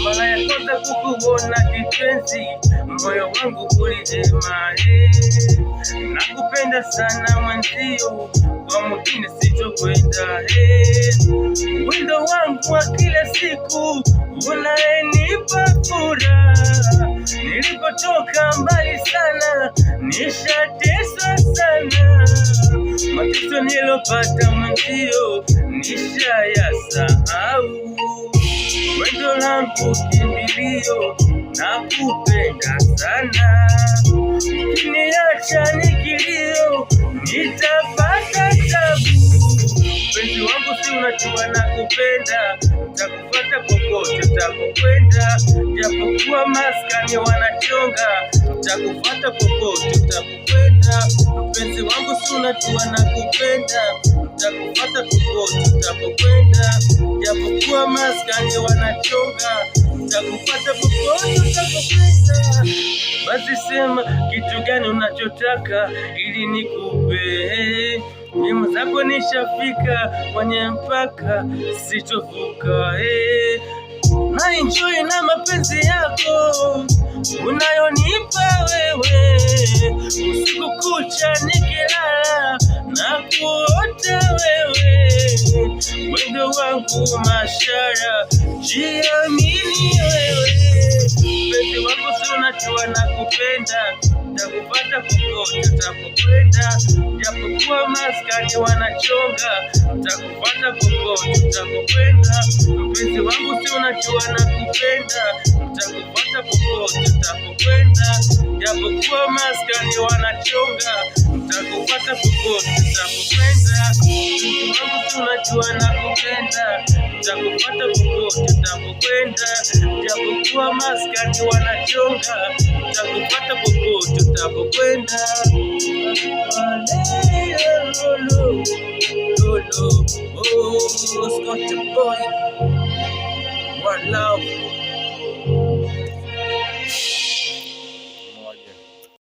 Mara ya kwanza kukuona kipenzi, moyo wangu ulihema. Nakupenda sana mwenzio, kwa mwingine sitokwenda. Wendo wangu wa kila siku, unayenipa furaha. Nilipotoka mbali sana, nishateswa sana. Mateso nilopata mwenzio, nishayasahau. Wendo langu kimbilio, nakupenda sana. Ukiniacha nikilio, nitapata tabu. Mpenzi wangu si unajua nakupenda, nitakufuata popote utapokwenda. Japokuwa maskani wanachonga, nitakufuata popote utapokwenda. Mpenzi wangu si unajua nakupenda, nitakufuata popote utapokwenda. Japokuwa maskani wanachonga, nitakufuata popote utapokwenda. Basi sema kitu gani unachotaka ili nikupe. Mimi zako nishafika kwenye mpaka sitovuka. Na enjoy na mapenzi yako unayonipa wewe. Usiku kucha nikilala na kuota wewe. Wendo wangu mashara, jiamini wewe. Mpenzi wangu si unajua nakupenda, nitakupata popote utapokwenda. Japokuwa maskani wanachonga, nitakupata popote utapokwenda. Mpenzi wangu si unajua nakupenda, nitakupata popote utapokwenda. Japokuwa maskani wanachonga, nitakupata popote utapokwenda. Mpenzi wangu si unajua nakupenda, nitakupata popote utapokwenda. Japokuwa maskani wanachonga, nitakupata popote utapokwenda. Oh, Scotty boy, one love.